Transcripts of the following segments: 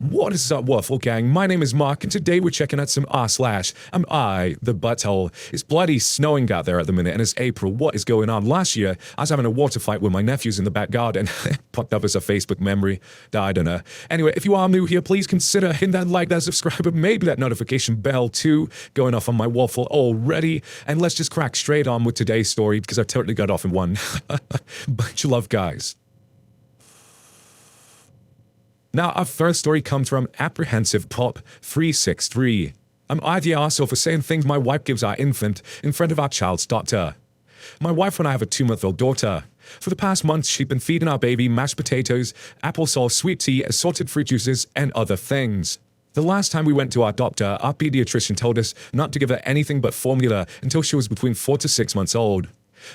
What is up, Waffle Gang? My name is Mark, and today we're checking out some am I the butthole? It's bloody snowing out there at the minute, and it's April. What is going on? Last year, I was having a water fight with my nephews in the back garden. Popped up as a Facebook memory. I don't know. Anyway, if you are new here, please consider hitting that like, that subscribe, and maybe that notification bell too, going off on my waffle already. And let's just crack straight on with today's story, because I totally got off in one. Bunch of love, guys. Now, our first story comes from Apprehensive Pop 363. Am I the arsehole for saying things my wife gives our infant in front of our child's doctor? My wife and I have a 2-month-old daughter. For the past months, she's been feeding our baby mashed potatoes, applesauce, sweet tea, assorted fruit juices, and other things. The last time we went to our doctor, our pediatrician told us not to give her anything but formula until she was between 4 to 6 months old.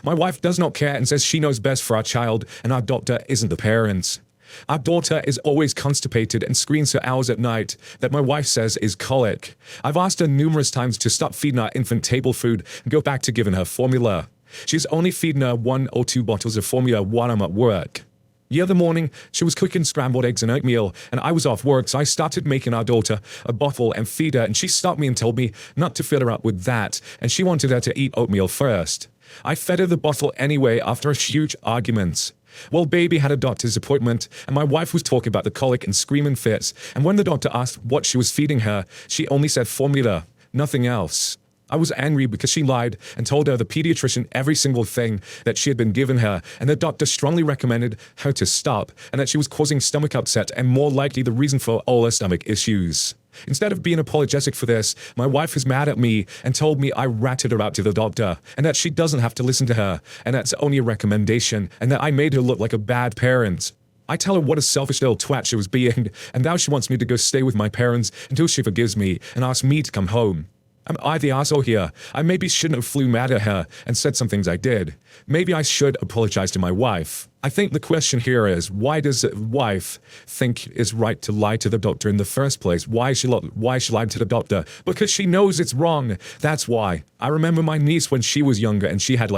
My wife does not care and says she knows best for our child, and our doctor isn't the parents. Our daughter is always constipated and screams for hours at night that my wife says is colic. I've asked her numerous times to stop feeding our infant table food and go back to giving her formula. She's only feeding her 1 or 2 bottles of formula while I'm at work. The other morning, she was cooking scrambled eggs and oatmeal, and I was off work, so I started making our daughter a bottle and feed her, and she stopped me and told me not to fill her up with that, and she wanted her to eat oatmeal first. I fed her the bottle anyway after a huge argument. Well, baby had a doctor's appointment, and my wife was talking about the colic and screaming fits, and when the doctor asked what she was feeding her, she only said formula, nothing else. I was angry because she lied and told her the pediatrician every single thing that she had been giving her, and the doctor strongly recommended her to stop, and that she was causing stomach upset and more likely the reason for all her stomach issues. Instead of being apologetic for this, my wife is mad at me and told me I ratted her out to the doctor, and that she doesn't have to listen to her, and that's only a recommendation, and that I made her look like a bad parent. I tell her what a selfish little twat she was being, and now she wants me to go stay with my parents until she forgives me and asks me to come home. Am I the asshole here? I maybe shouldn't have flew mad at her and said some things I did. Maybe I should apologize to my wife. I think the question here is, why does a wife think it's right to lie to the doctor in the first place? Why is she lying to the doctor? Because she knows it's wrong. That's why. I remember my niece when she was younger and she had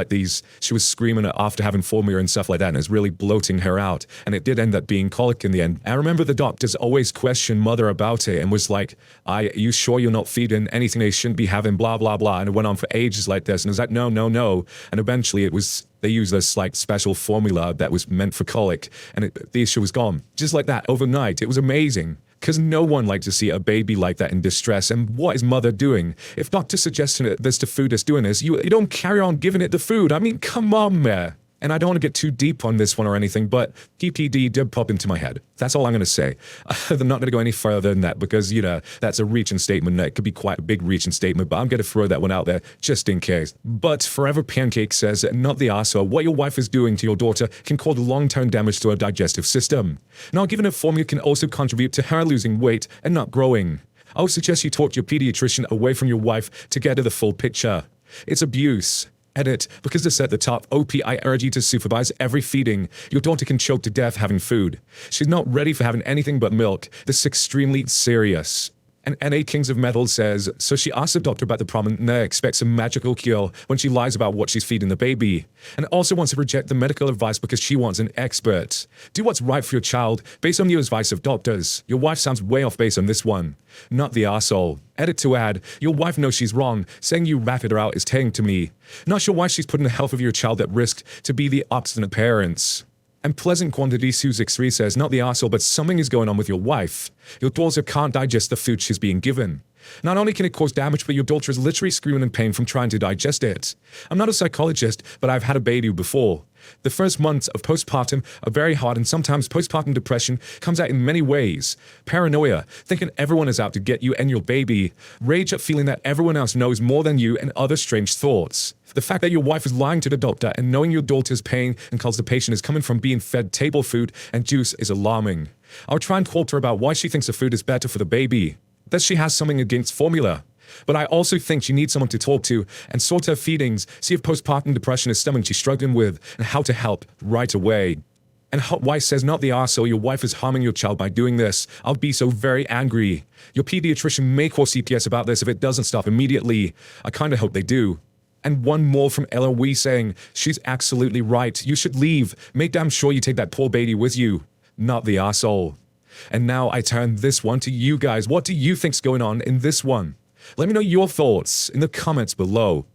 she was screaming after having formula and stuff like that, and it's really bloating her out. And it did end up being colic in the end. I remember the doctors always questioned mother about it and was like, you sure you're not feeding anything they shouldn't be having, blah, blah, blah. And it went on for ages like this. And it was like, no, no, no. And eventually they used this special formula that was meant for colic, and the issue was gone. Just like that, overnight. It was amazing. Because no one likes to see a baby like that in distress, and what is mother doing? If doctor's suggesting that there's the food that's doing this, you don't carry on giving it the food. I mean, come on, man. And I don't want to get too deep on this one or anything, but TPD did pop into my head. That's all I'm going to say. I'm not going to go any further than that because, that's a reaching statement. That could be quite a big reaching statement, but I'm going to throw that one out there just in case. But Forever Pancake says, not the arsehole, what your wife is doing to your daughter can cause long-term damage to her digestive system. Now, giving her formula can also contribute to her losing weight and not growing. I would suggest you talk to your pediatrician away from your wife to get her the full picture. It's abuse. Edit, because it's at the top, OP, I urge you to supervise every feeding. Your daughter can choke to death having food. She's not ready for having anything but milk. This is extremely serious. And NA Kings of Metal says, so she asks the doctor about the problem and expects a magical cure when she lies about what she's feeding the baby. And also wants to reject the medical advice because she wants an expert. Do what's right for your child based on the advice of doctors. Your wife sounds way off base on this one. Not the arsehole. Edit to add, your wife knows she's wrong. Saying you ratted her out is telling to me. Not sure why she's putting the health of your child at risk to be the obstinate parents. And Pleasant Quantity Sue63 says, not the arsehole, but something is going on with your wife. Your daughter can't digest the food she's being given. Not only can it cause damage, but your daughter is literally screaming in pain from trying to digest it. I'm not a psychologist, but I've had a baby before. The first months of postpartum are very hard, and sometimes postpartum depression comes out in many ways. Paranoia, thinking everyone is out to get you and your baby. Rage at feeling that everyone else knows more than you, and other strange thoughts. The fact that your wife is lying to the doctor and knowing your daughter's pain and constipation is coming from being fed table food and juice is alarming. I'll try and quote to her about why she thinks the food is better for the baby. That she has something against formula. But I also think she needs someone to talk to and sort her feedings, see if postpartum depression is something she's struggling with, and how to help right away. And Hot Wife says, not the arsehole, your wife is harming your child by doing this. I'll be so very angry. Your pediatrician may call CPS about this if it doesn't stop immediately. I kinda hope they do. And one more from LOE saying, she's absolutely right. You should leave. Make damn sure you take that poor baby with you. Not the arsehole. And now I turn this one to you guys. What do you think's going on in this one? Let me know your thoughts in the comments below.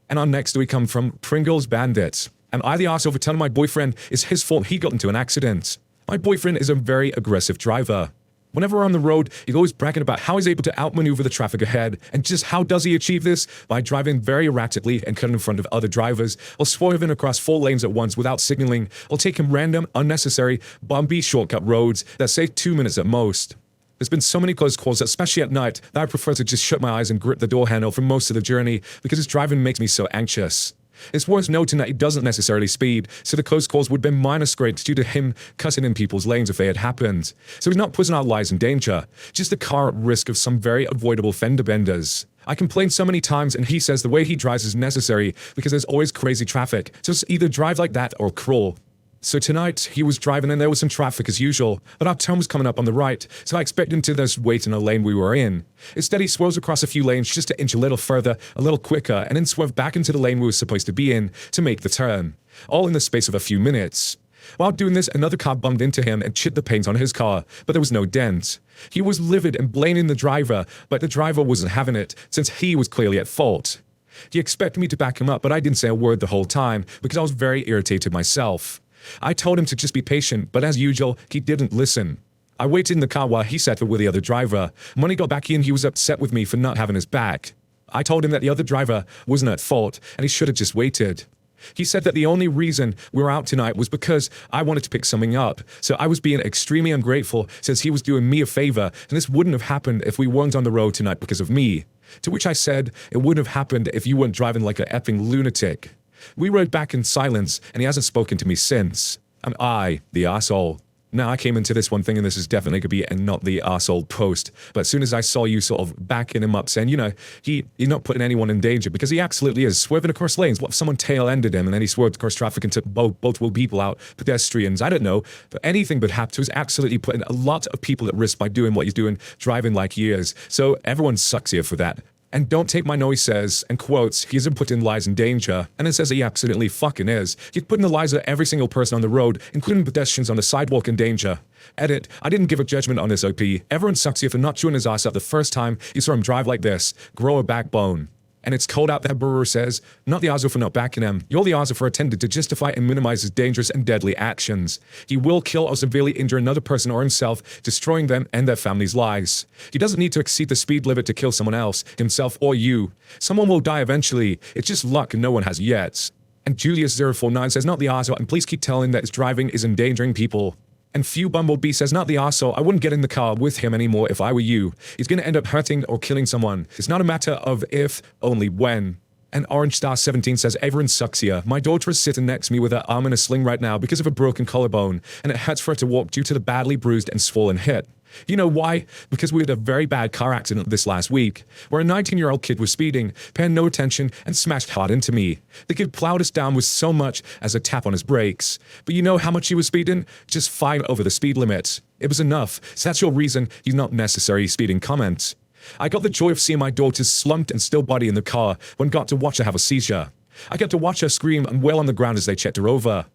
And our next story come from Pringles Bandit. Am I the arsehole for telling my boyfriend it's his fault he got into an accident? My boyfriend is a very aggressive driver. Whenever we're on the road, he's always bragging about how he's able to outmaneuver the traffic ahead. And just how does he achieve this? By driving very erratically and cutting in front of other drivers, or swerving across 4 lanes at once without signaling, or taking random, unnecessary, bumpy shortcut roads that save 2 minutes at most. There's been so many close calls, especially at night, that I prefer to just shut my eyes and grip the door handle for most of the journey because his driving makes me so anxious. It's worth noting that he doesn't necessarily speed, so the close calls would have been minor scrapes due to him cutting in people's lanes if they had happened. So he's not putting our lives in danger, just the car at risk of some very avoidable fender benders. I complain so many times and he says the way he drives is necessary because there's always crazy traffic, so just either drive like that or crawl. So tonight, he was driving and there was some traffic as usual, but our turn was coming up on the right, so I expected him to just wait in a lane we were in. Instead, he swerves across a few lanes just to inch a little further, a little quicker, and then swerve back into the lane we were supposed to be in to make the turn. All in the space of a few minutes. While doing this, another car bumped into him and chipped the paint on his car, but there was no dent. He was livid and blaming the driver, but the driver wasn't having it, since he was clearly at fault. He expected me to back him up, but I didn't say a word the whole time, because I was very irritated myself. I told him to just be patient, but as usual, he didn't listen. I waited in the car while he settled with the other driver. When he got back in, he was upset with me for not having his back. I told him that the other driver wasn't at fault, and he should have just waited. He said that the only reason we were out tonight was because I wanted to pick something up, so I was being extremely ungrateful since he was doing me a favor, and this wouldn't have happened if we weren't on the road tonight because of me. To which I said, it wouldn't have happened if you weren't driving like a effing lunatic. We rode back in silence, and he hasn't spoken to me since. Am I the arsehole? Now, I came into this one thinking this is definitely going to be a not the arsehole post, but as soon as I saw you sort of backing him up, saying, you know, he's not putting anyone in danger, because he absolutely is, swerving across lanes. What if someone tail-ended him, and then he swerved across traffic and took multiple people out, pedestrians, I don't know, but anything but happen to is absolutely putting a lot of people at risk by doing what he's doing, driving like he is. So everyone sucks here for that. And don't take my no, he says, and quotes, he isn't putting lives in danger, and it says he absolutely fucking is. He's putting the lives of every single person on the road, including pedestrians on the sidewalk, in danger. Edit, I didn't give a judgment on this OP. Everyone sucks here for not chewing his ass up the first time you saw him drive like this. Grow a backbone. And it's cold out there, Brewer says. Not the arsehole for not backing him. You're the arsehole for attempting to justify and minimize his dangerous and deadly actions. He will kill or severely injure another person or himself, destroying them and their families' lives. He doesn't need to exceed the speed limit to kill someone else, himself or you. Someone will die eventually. It's just luck no one has yet. And Julius049 says, not the arsehole, and please keep telling that his driving is endangering people. And Few Bumblebee says, not the arsehole, I wouldn't get in the car with him anymore if I were you. He's gonna end up hurting or killing someone. It's not a matter of if, only when. And Orange Star 17 says, everyone sucks here. My daughter is sitting next to me with her arm in a sling right now because of a broken collarbone, and it hurts for her to walk due to the badly bruised and swollen hip. You know why? Because we had a very bad car accident this last week, where a 19-year-old kid was speeding, paying no attention, and smashed hard into me. The kid plowed us down with so much as a tap on his brakes. But you know how much he was speeding? Just 5 over the speed limit. It was enough, so that's your reason he's not necessarily speeding comment. I got the joy of seeing my daughter's slumped and still body in the car when got to watch her have a seizure. I got to watch her scream and wail on the ground as they checked her over.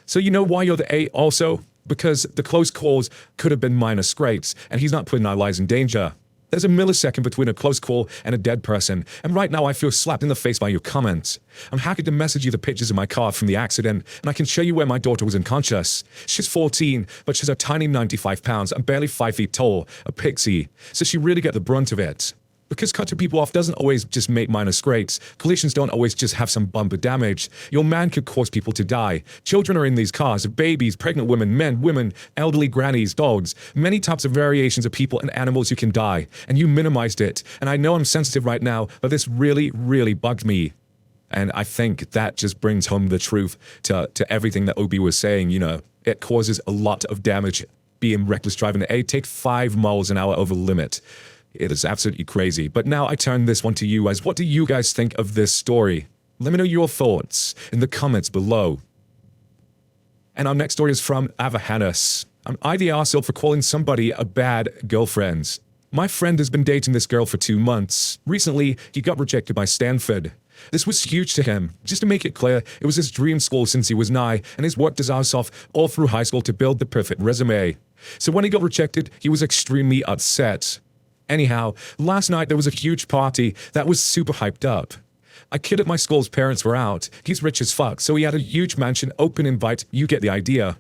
So you know why you're the A also? Because the close calls could have been minor scrapes, and he's not putting our lives in danger. There's a millisecond between a close call and a dead person, and right now I feel slapped in the face by your comments. I'm happy to message you the pictures of my car from the accident, and I can show you where my daughter was unconscious. She's 14, but she's a tiny 95 pounds and barely 5 feet tall, a pixie, so she really got the brunt of it. Because cutting people off doesn't always just make minor scrapes. Collisions don't always just have some bumper damage. Your man could cause people to die. Children are in these cars, babies, pregnant women, men, women, elderly grannies, dogs. Many types of variations of people and animals who can die. And you minimized it. And I know I'm sensitive right now, but this really, really bugged me. And I think that just brings home the truth to everything that Obi was saying. You know, it causes a lot of damage being reckless driving. Take 5 miles an hour over the limit. It is absolutely crazy. But now I turn this one to you guys. What do you guys think of this story? Let me know your thoughts in the comments below. And our next story is from Avahanus. Am I the arsehole for calling somebody a bad girlfriend? My friend has been dating this girl for 2 months. Recently, he got rejected by Stanford. This was huge to him. Just to make it clear, it was his dream school since he was 9, and he's worked his ass off all through high school to build the perfect resume. So when he got rejected, he was extremely upset. Anyhow, last night there was a huge party that was super hyped up. A kid at my school's parents were out. He's rich as fuck, so he had a huge mansion, open invite, you get the idea.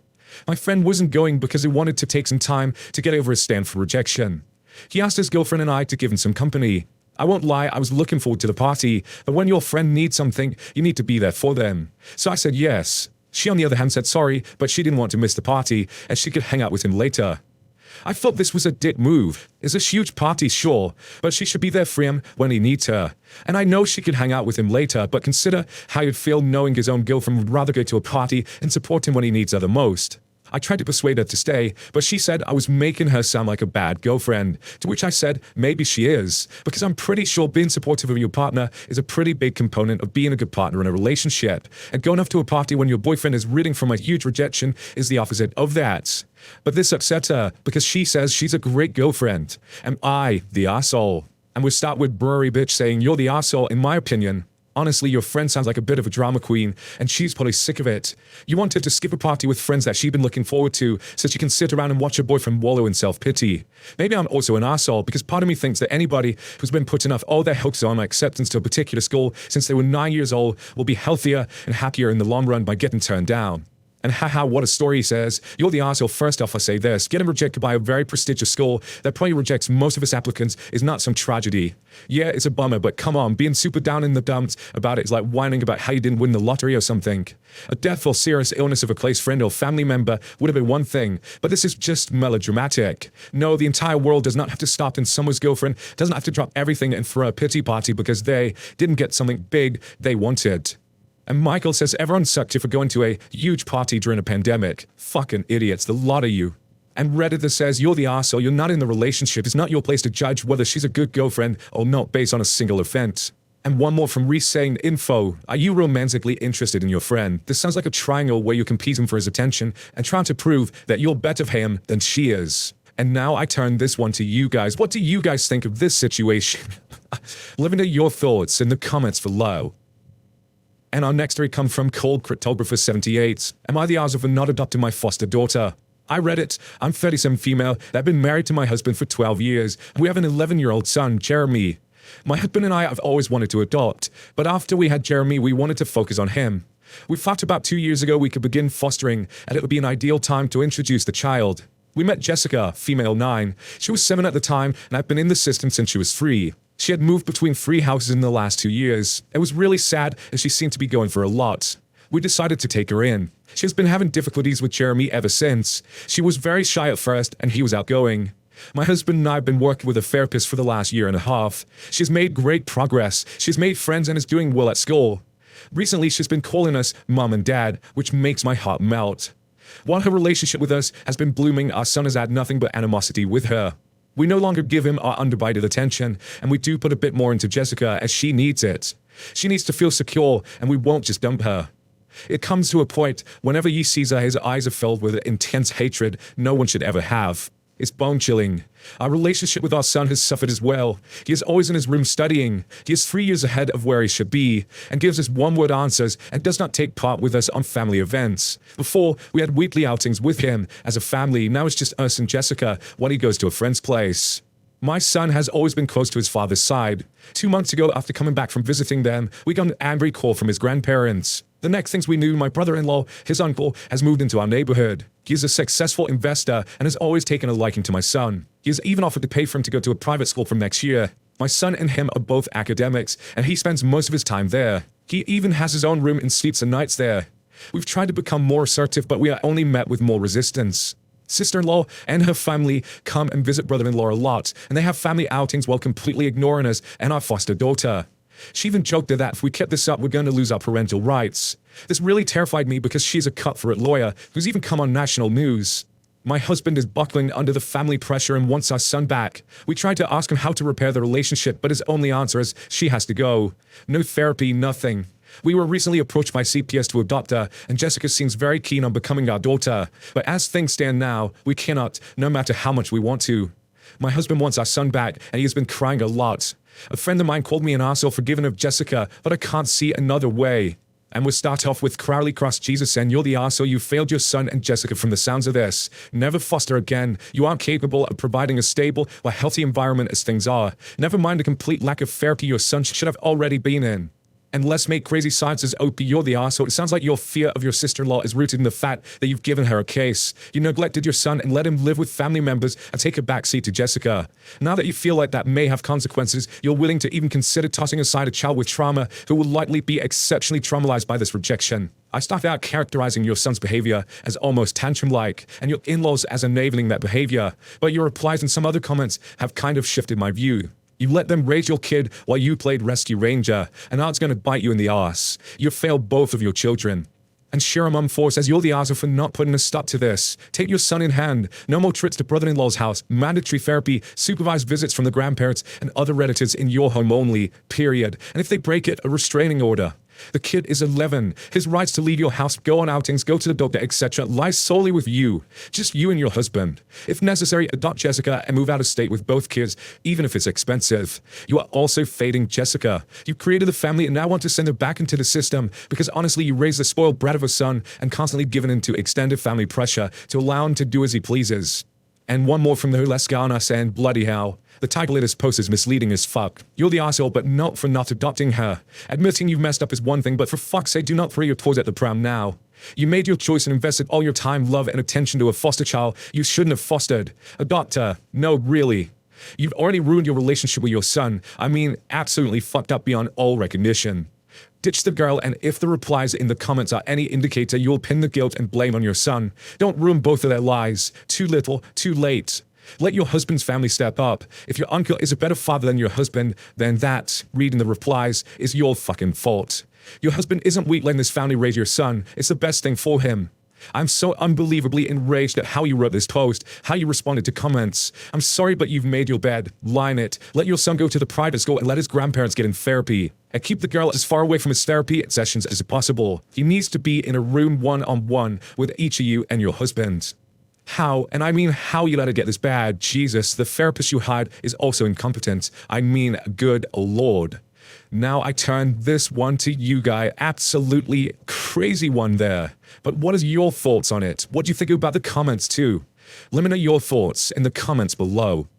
My friend wasn't going because he wanted to take some time to get over his stand for rejection. He asked his girlfriend and I to give him some company. I won't lie, I was looking forward to the party, but when your friend needs something, you need to be there for them. So I said yes. She on the other hand said sorry, but she didn't want to miss the party, and she could hang out with him later. I thought this was a dick move. It's a huge party, sure, but she should be there for him when he needs her. And I know she could hang out with him later, but consider how he'd feel knowing his own girlfriend would rather go to a party and support him when he needs her the most. I tried to persuade her to stay, but she said I was making her sound like a bad girlfriend, to which I said maybe she is, because I'm pretty sure being supportive of your partner is a pretty big component of being a good partner in a relationship, and going off to a party when your boyfriend is reading from a huge rejection is the opposite of that. But this upsets her, because she says she's a great girlfriend. Am I the asshole? And we start with Brewery Bitch saying you're the asshole in my opinion. Honestly, your friend sounds like a bit of a drama queen, and she's probably sick of it. You want her to skip a party with friends that she's been looking forward to, so she can sit around and watch her boyfriend wallow in self-pity. Maybe I'm also an asshole, because part of me thinks that anybody who's been putting off all their hopes on acceptance to a particular school since they were 9 years old will be healthier and happier in the long run by getting turned down. And haha, what a story, he says. You're the arsehole. First off, I say this. Getting rejected by a very prestigious school that probably rejects most of its applicants is not some tragedy. Yeah, it's a bummer, but come on, being super down in the dumps about it is like whining about how you didn't win the lottery or something. A death or serious illness of a close friend or family member would have been one thing, but this is just melodramatic. No, the entire world does not have to stop and someone's girlfriend doesn't have to drop everything and throw a pity party because they didn't get something big they wanted. And Michael says everyone sucked you for going to a huge party during a pandemic. Fucking idiots, the lot of you. And Redditor says you're the arsehole, you're not in the relationship, it's not your place to judge whether she's a good girlfriend or not based on a single offense. And one more from Reese saying, info, are you romantically interested in your friend? This sounds like a triangle where you're competing for his attention and trying to prove that you're better for him than she is. And now I turn this one to you guys. What do you guys think of this situation? Let me know your thoughts in the comments below. And our next story comes from Cold Cryptographer 78. Am I the arsehole for not adopting my foster daughter? I read it. I'm 37 female that have been married to my husband for 12 years. We have an 11-year-old son, Jeremy. My husband and I have always wanted to adopt, but after we had Jeremy, we wanted to focus on him. We thought about 2 years ago we could begin fostering, and it would be an ideal time to introduce the child. We met Jessica, female 9. She was 7 at the time, and I've been in the system since she was 3. She had moved between 3 houses in the last 2 years. It was really sad as she seemed to be going for a lot. We decided to take her in. She has been having difficulties with Jeremy ever since. She was very shy at first and he was outgoing. My husband and I have been working with a therapist for the last year and a half. She's made great progress. She's made friends and is doing well at school. Recently she's been calling us mom and dad, which makes my heart melt. While her relationship with us has been blooming, our son has had nothing but animosity with her. We no longer give him our undivided attention, and we do put a bit more into Jessica as she needs it. She needs to feel secure, and we won't just dump her. It comes to a point, whenever he sees her, his eyes are filled with intense hatred no one should ever have. It's bone-chilling. Our relationship with our son has suffered as well. He is always in his room studying. He is 3 years ahead of where he should be, and gives us one-word answers and does not take part with us on family events. Before, we had weekly outings with him as a family. Now it's just us and Jessica when he goes to a friend's place. My son has always been close to his father's side. 2 months ago, after coming back from visiting them, we got an angry call from his grandparents. The next things we knew, my brother-in-law, his uncle, has moved into our neighborhood. He is a successful investor and has always taken a liking to my son. He has even offered to pay for him to go to a private school from next year. My son and him are both academics, and he spends most of his time there. He even has his own room and sleeps at nights there. We've tried to become more assertive, but we are only met with more resistance. Sister-in-law and her family come and visit brother-in-law a lot, and they have family outings while completely ignoring us and our foster daughter. She even joked that if we kept this up, we're going to lose our parental rights. This really terrified me because she's a cutthroat lawyer who's even come on national news. My husband is buckling under the family pressure and wants our son back. We tried to ask him how to repair the relationship, but his only answer is she has to go. No therapy, nothing. We were recently approached by CPS to adopt her, and Jessica seems very keen on becoming our daughter. But as things stand now, we cannot, no matter how much we want to. My husband wants our son back, and he has been crying a lot. A friend of mine called me an arsehole for giving up Jessica, but I can't see another way. And we'll start off with Crowley Cross Jesus, and you're the arsehole. You failed your son and Jessica from the sounds of this. Never foster again. You aren't capable of providing a stable or healthy environment as things are. Never mind the complete lack of therapy your son should have already been in. And let's make crazy sciences OP, you're the arsehole. It sounds like your fear of your sister-in-law is rooted in the fact that you've given her a case. You neglected your son and let him live with family members and take a backseat to Jessica. Now that you feel like that may have consequences, you're willing to even consider tossing aside a child with trauma who will likely be exceptionally traumatized by this rejection. I started out characterizing your son's behavior as almost tantrum-like, and your in-laws as enabling that behavior. But your replies and some other comments have kind of shifted my view. You let them raise your kid while you played rescue ranger, and now it's going to bite you in the ass. You failed both of your children. And Shira Mum 4 says you're the arsehole for not putting a stop to this. Take your son in hand. No more trips to brother-in-law's house. Mandatory therapy, supervised visits from the grandparents and other relatives in your home only, period. And if they break it, a restraining order. The kid is 11. His rights to leave your house, go on outings, go to the doctor, etc. lies solely with you. Just you and your husband. If necessary, adopt Jessica and move out of state with both kids, even if it's expensive. You are also fading Jessica. You created the family and now want to send her back into the system because honestly you raised the spoiled brat of a son and constantly given into extended family pressure to allow him to do as he pleases. And one more from the Huleskana saying, bloody hell. The title of this post is misleading as fuck. You're the arsehole, but not for not adopting her. Admitting you've messed up is one thing, but for fuck's sake, do not throw your toys at the pram now. You made your choice and invested all your time, love, and attention to a foster child you shouldn't have fostered. Adopt her. No, really. You've already ruined your relationship with your son. I mean, absolutely fucked up beyond all recognition. Ditch the girl, and if the replies in the comments are any indicator, you'll pin the guilt and blame on your son. Don't ruin both of their lives. Too little, too late. Let your husband's family step up. If your uncle is a better father than your husband, then that, reading the replies, is your fucking fault. Your husband isn't weak letting this family raise your son. It's the best thing for him. I'm so unbelievably enraged at how you wrote this post, how you responded to comments. I'm sorry, but you've made your bed. Lie in it. Let your son go to the private school and let his grandparents get in therapy. And keep the girl as far away from his therapy sessions as possible. He needs to be in a room one-on-one with each of you and your husband. How, and I mean how you let it get this bad. Jesus, the therapist you hired is also incompetent. I mean, good Lord. Now I turn this one to you, guy. Absolutely crazy one there. But what is your thoughts on it? What do you think about the comments too? Let me know your thoughts in the comments below.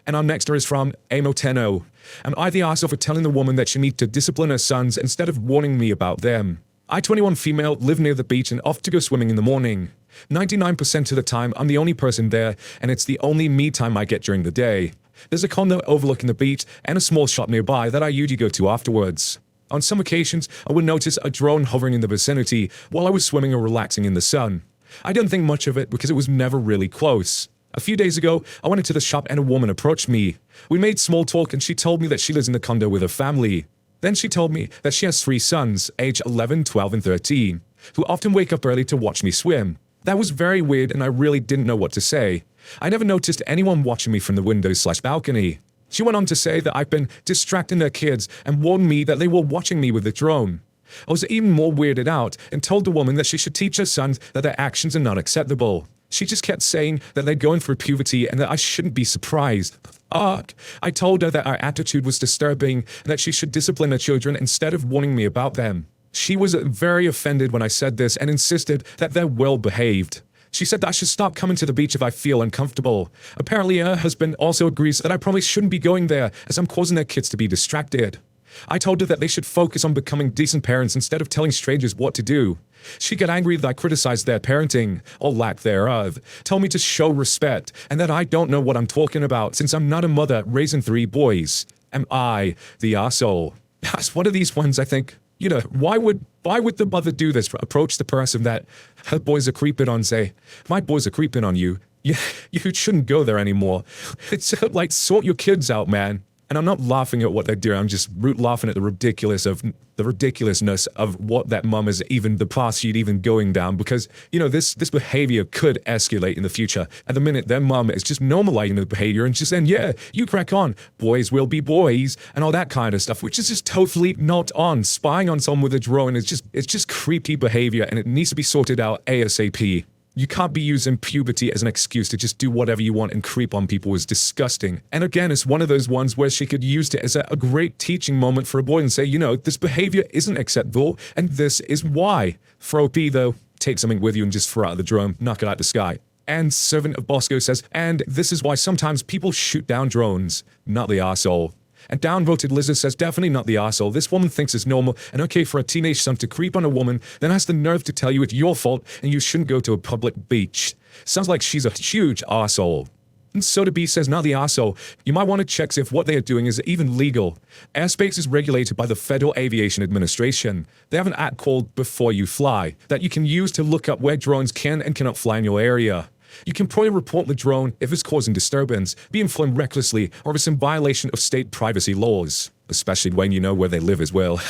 And our next is from Amoteno. Am I the arsehole for telling the woman that she needs to discipline her sons instead of warning me about them? I, 21 female, live near the beach and off to go swimming in the morning. 99% of the time, I'm the only person there, and it's the only me time I get during the day. There's a condo overlooking the beach and a small shop nearby that I usually go to afterwards. On some occasions, I would notice a drone hovering in the vicinity while I was swimming or relaxing in the sun. I didn't think much of it because it was never really close. A few days ago, I went into the shop and a woman approached me. We made small talk and she told me that she lives in the condo with her family. Then she told me that she has 3 sons, aged 11, 12, and 13, who often wake up early to watch me swim. That was very weird and I really didn't know what to say. I never noticed anyone watching me from the windows/balcony. She went on to say that I've been distracting their kids and warned me that they were watching me with the drone. I was even more weirded out and told the woman that she should teach her sons that their actions are not acceptable. She just kept saying that they're going through puberty and that I shouldn't be surprised. Ugh. I told her that our attitude was disturbing and that she should discipline her children instead of warning me about them. She was very offended when I said this and insisted that they're well behaved. She said that I should stop coming to the beach if I feel uncomfortable. Apparently her husband also agrees that I probably shouldn't be going there as I'm causing their kids to be distracted. I told her that they should focus on becoming decent parents instead of telling strangers what to do. She got angry that I criticized their parenting, or lack thereof, told me to show respect, and that I don't know what I'm talking about since I'm not a mother raising 3 boys. Am I the arsehole? That's one of these ones I think, you know, why would the mother do this? Approach the person that her boys are creeping on, say, my boys are creeping on you. You shouldn't go there anymore. It's like, sort your kids out, man. And I'm not laughing at what they're doing. I'm just laughing at the ridiculousness of what that mum is, even the path she'd even going down, because, you know, this behavior could escalate in the future. At the minute, their mum is just normalizing the behavior and just saying, yeah, you crack on. Boys will be boys and all that kind of stuff, which is just totally not on. Spying on someone with a drone is just creepy behavior and it needs to be sorted out ASAP. You can't be using puberty as an excuse to just do whatever you want and creep on people is disgusting. And again, it's one of those ones where she could use it as a great teaching moment for a boy and say, you know, this behavior isn't acceptable and this is why. Throw B though, take something with you and just throw out of the drone, knock it out the sky. And Servant of Bosco says, and this is why sometimes people shoot down drones, not the arsehole. And Downvoted Lizard says, definitely not the arsehole. This woman thinks it's normal and okay for a teenage son to creep on a woman, then has the nerve to tell you it's your fault and you shouldn't go to a public beach. Sounds like she's a huge arsehole. And Soda B says, not the arsehole. You might want to check if what they are doing is even legal. Airspace is regulated by the Federal Aviation Administration. They have an app called Before You Fly that you can use to look up where drones can and cannot fly in your area. You can probably report the drone if it's causing disturbance, being flown recklessly, or if it's in violation of state privacy laws. Especially when you know where they live as well.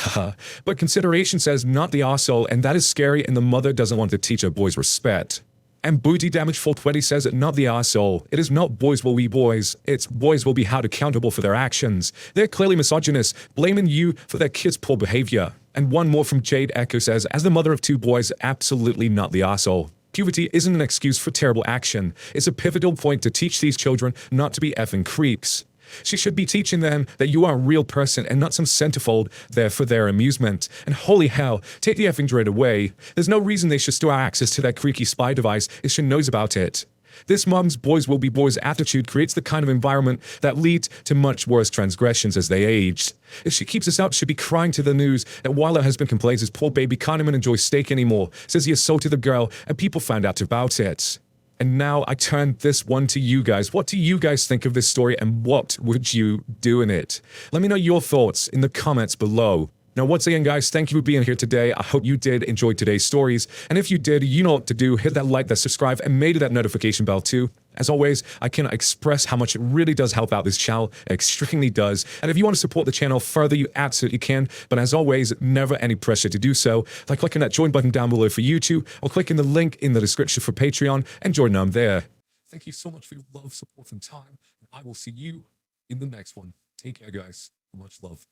But consideration says not the arsehole, and that is scary and the mother doesn't want to teach her boys respect. And Booty Damage 420 says that not the arsehole. It is not boys will be boys. It's boys will be held accountable for their actions. They're clearly misogynist, blaming you for their kids' poor behavior. And one more from Jade Echo says, as the mother of two boys, absolutely not the arsehole. Puberty isn't an excuse for terrible action. It's a pivotal point to teach these children not to be effing creeps. She should be teaching them that you are a real person and not some centerfold there for their amusement. And holy hell, take the effing dread away. There's no reason they should still have access to that creaky spy device if she knows about it. This mom's boys will be boys attitude creates the kind of environment that leads to much worse transgressions as they age. If she keeps this up, she'll be crying to the news that while her husband complains his poor baby can't even enjoy steak anymore, says he assaulted the girl and people found out about it. And now I turn this one to you guys. What do you guys think of this story and what would you do in it? Let me know your thoughts in the comments below. Now, once again, guys, thank you for being here today. I hope you did enjoy today's stories. And if you did, you know what to do. Hit that like, that subscribe, and maybe that notification bell too. As always, I cannot express how much it really does help out this channel. It extremely does. And if you want to support the channel further, you absolutely can. But as always, never any pressure to do so. Like clicking that join button down below for YouTube, or clicking the link in the description for Patreon, and join them there. Thank you so much for your love, support, and time. And I will see you in the next one. Take care, guys. Much love.